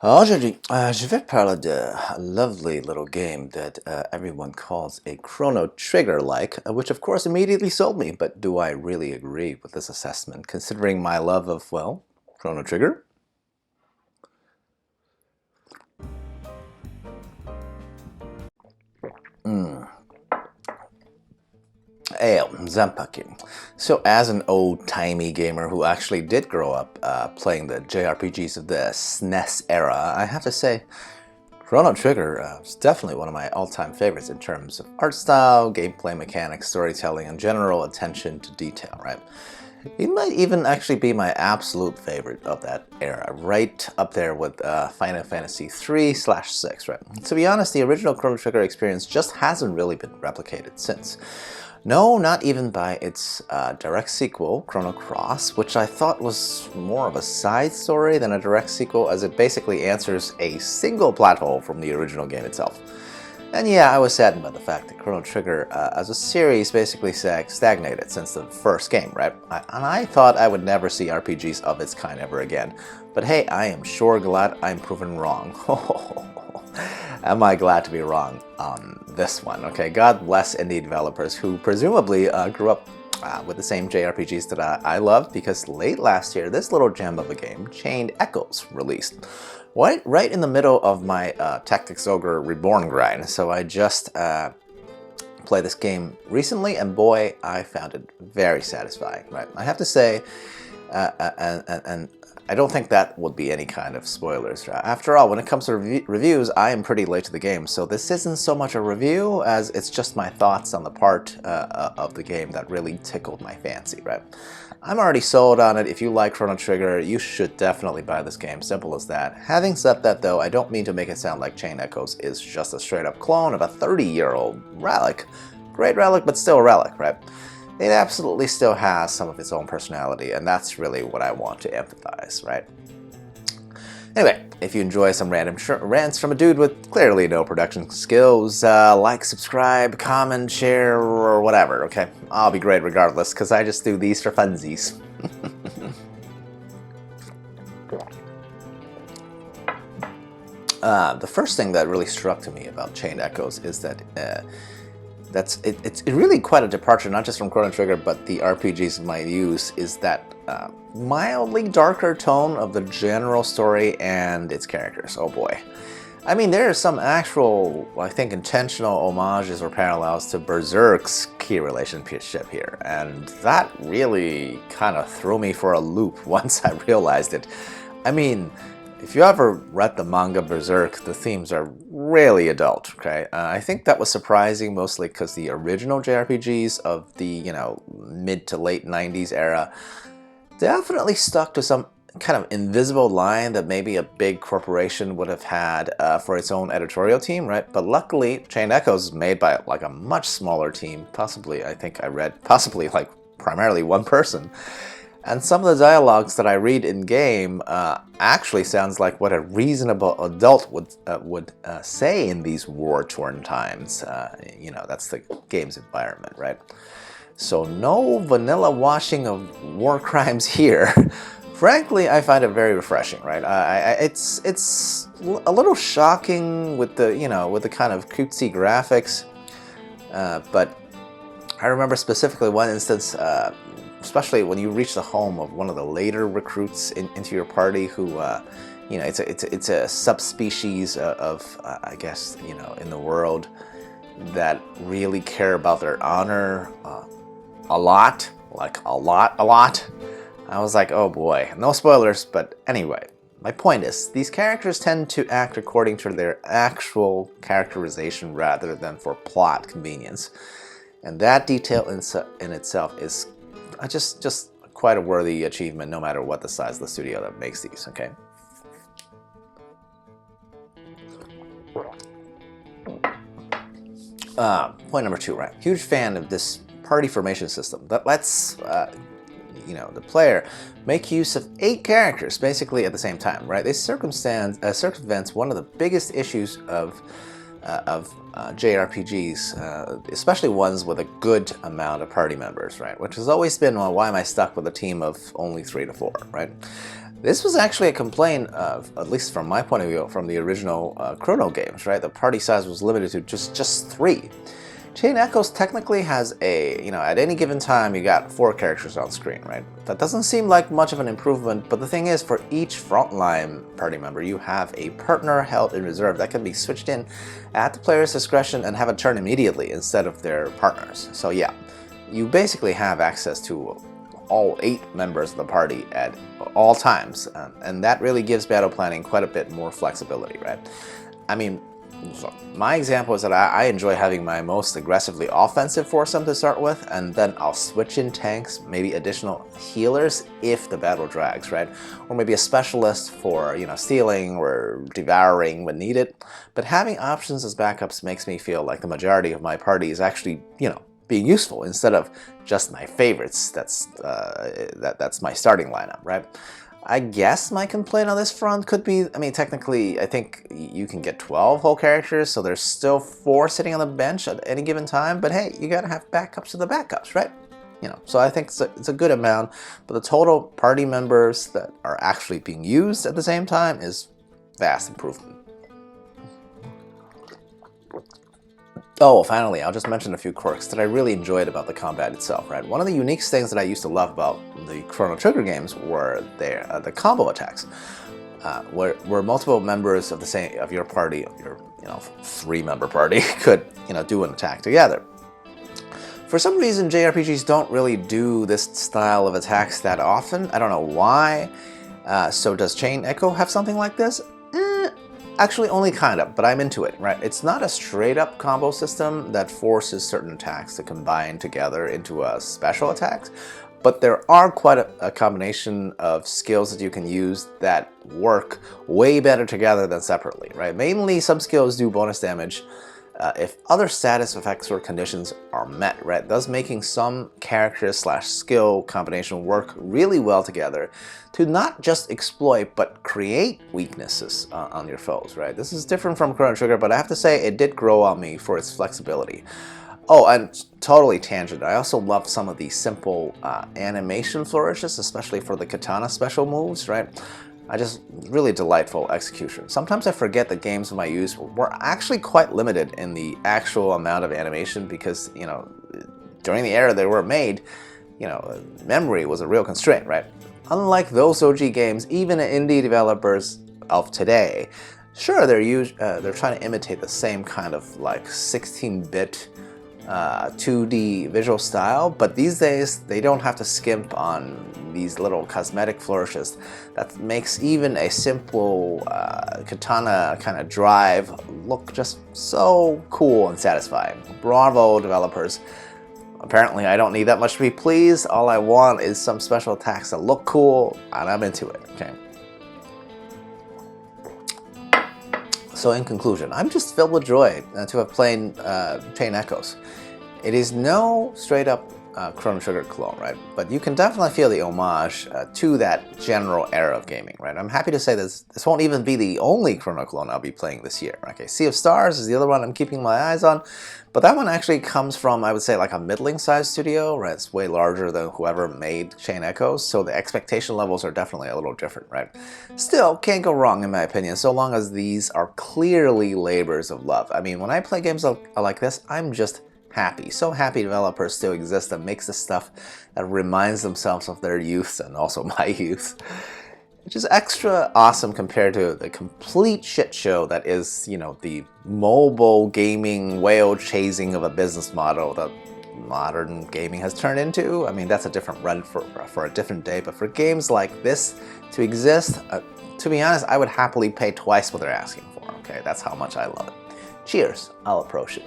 Aujourd'hui, je vais parler de a lovely little game that everyone calls a chrono trigger-like, which of course immediately sold me, but do I really agree with this assessment, considering my love of, well, Chrono Trigger? XenPuck. So as an old-timey gamer who actually did grow up playing the JRPGs of the SNES era, I have to say Chrono Trigger is definitely one of my all-time favorites in terms of art style, gameplay mechanics, storytelling, and general attention to detail, right? It might even actually be my absolute favorite of that era, right up there with Final Fantasy 3/6, right? To be honest, the original Chrono Trigger experience just hasn't really been replicated since. No, not even by its direct sequel, Chrono Cross, which I thought was more of a side story than a direct sequel, as it basically answers a single plot hole from the original game itself. And yeah, I was saddened by the fact that Chrono Trigger as a series basically stagnated since the first game, right? And I thought I would never see RPGs of its kind ever again. But hey, I am sure glad I'm proven wrong. Am I glad to be wrong on this one? Okay, God bless indie developers who presumably grew up with the same JRPGs that I loved, because late last year, this little gem of a game, Chained Echoes, released. Right in the middle of my Tactics Ogre Reborn grind, so I just played this game recently, and boy, I found it very satisfying, right? I have to say, and I don't think that would be any kind of spoilers. After all, when it comes to reviews, I am pretty late to the game, so this isn't so much a review as it's just my thoughts on the part of the game that really tickled my fancy, right? I'm already sold on it. If you like Chrono Trigger, you should definitely buy this game. Simple as that. Having said that, though, I don't mean to make it sound like Chain Echoes is just a straight-up clone of a 30-year-old relic. Great relic, but still a relic, right? It absolutely still has some of its own personality, and that's really what I want to emphasize, right? Anyway, if you enjoy some random rants from a dude with clearly no production skills, like, subscribe, comment, share, or whatever, okay? I'll be great regardless, because I just do these for funsies. The first thing that really struck to me about Chained Echoes is that it's really quite a departure, not just from Chrono Trigger, but the RPGs might use, is that mildly darker tone of the general story and its characters. Oh boy. I mean, there are some actual, I think, intentional homages or parallels to Berserk's key relationship here, and that really kind of threw me for a loop once I realized it. I mean, if you ever read the manga Berserk, the themes are really adult, okay? I think that was surprising, mostly because the original JRPGs of the, mid to late 90s era definitely stuck to some kind of invisible line that maybe a big corporation would have had for its own editorial team, right? But luckily, Chained Echoes is made by like a much smaller team, possibly, I think I read, possibly like primarily one person. And some of the dialogues that I read in-game actually sounds like what a reasonable adult would say in these war-torn times. That's the game's environment, right? So no vanilla washing of war crimes here. Frankly, I find it very refreshing, right? It's a little shocking with the kind of cutesy graphics, but I remember specifically one instance, especially when you reach the home of one of the later recruits into your party, who, it's a subspecies of, I guess, in the world that really care about their honor a lot. I was like, oh boy, no spoilers, but anyway. My point is, these characters tend to act according to their actual characterization rather than for plot convenience. And that detail in itself is just quite a worthy achievement, no matter what the size of the studio that makes these, okay? Point number 2, right? Huge fan of this party formation system that lets, the player make use of 8 characters basically at the same time, right? This circumvents one of the biggest issues of JRPGs, especially ones with a good amount of party members, right? Which has always been, well, why am I stuck with a team of only 3 to 4, right? This was actually a complaint, at least from my point of view, from the original Chrono games, right? The party size was limited to just 3. Chain Echoes technically has a, at any given time you got 4 characters on screen, right? That doesn't seem like much of an improvement, but the thing is, for each frontline party member, you have a partner held in reserve that can be switched in at the player's discretion and have a turn immediately instead of their partners. So yeah, you basically have access to all 8 members of the party at all times, and that really gives battle planning quite a bit more flexibility, right? I mean, so my example is that I enjoy having my most aggressively offensive foursome to start with, and then I'll switch in tanks, maybe additional healers if the battle drags, right? Or maybe a specialist for, stealing or devouring when needed. But having options as backups makes me feel like the majority of my party is actually, being useful instead of just my favorites. That's my starting lineup, right? I guess my complaint on this front could be, technically, I think you can get 12 whole characters, so there's still 4 sitting on the bench at any given time, but hey, you gotta have backups to the backups, right? So I think it's a good amount, but the total party members that are actually being used at the same time is vast improvement. Oh, finally, I'll just mention a few quirks that I really enjoyed about the combat itself, right? One of the unique things that I used to love about the Chrono Trigger games were the combo attacks, where multiple members of your party, of your 3-member party, could do an attack together. For some reason, JRPGs don't really do this style of attacks that often. I don't know why. So does Chain Echo have something like this? Actually, only kind of, but I'm into it, right? It's not a straight-up combo system that forces certain attacks to combine together into a special attacks, but there are quite a combination of skills that you can use that work way better together than separately, right? Mainly, some skills do bonus damage if other status effects or conditions are met, right? Thus making some character/skill combination work really well together to not just exploit but create weaknesses on your foes, right? This is different from Chrono Trigger, but I have to say it did grow on me for its flexibility. Oh, and totally tangent, I also love some of the simple animation flourishes, especially for the katana special moves, right? Just really delightful execution. Sometimes I forget that games of my use were actually quite limited in the actual amount of animation because, during the era they were made, memory was a real constraint, right? Unlike those OG games, even indie developers of today, sure, they're trying to imitate the same kind of like 16-bit 2D visual style, but these days they don't have to skimp on these little cosmetic flourishes that makes even a simple katana kind of drive look just so cool and satisfying. Bravo, developers. Apparently I don't need that much to be pleased. All I want is some special attacks that look cool, and I'm into it, okay? So in conclusion, I'm just filled with joy to have played Chain Echoes. It is no straight-up Chrono Trigger clone, right? But you can definitely feel the homage to that general era of gaming, right? I'm happy to say this won't even be the only Chrono clone I'll be playing this year. Okay, Sea of Stars is the other one I'm keeping my eyes on, but that one actually comes from, I would say, like a middling-sized studio, right? It's way larger than whoever made Chain Echoes, so the expectation levels are definitely a little different, right? Still, can't go wrong in my opinion, so long as these are clearly labors of love. I mean, when I play games like this, I'm just happy. So happy developers still exist that makes the stuff that reminds themselves of their youth and also my youth. Which is extra awesome compared to the complete shit show that is, the mobile gaming whale chasing of a business model that modern gaming has turned into. I mean, that's a different run for a different day, but for games like this to exist, to be honest, I would happily pay twice what they're asking for, okay? That's how much I love it. Cheers, I'll approach it.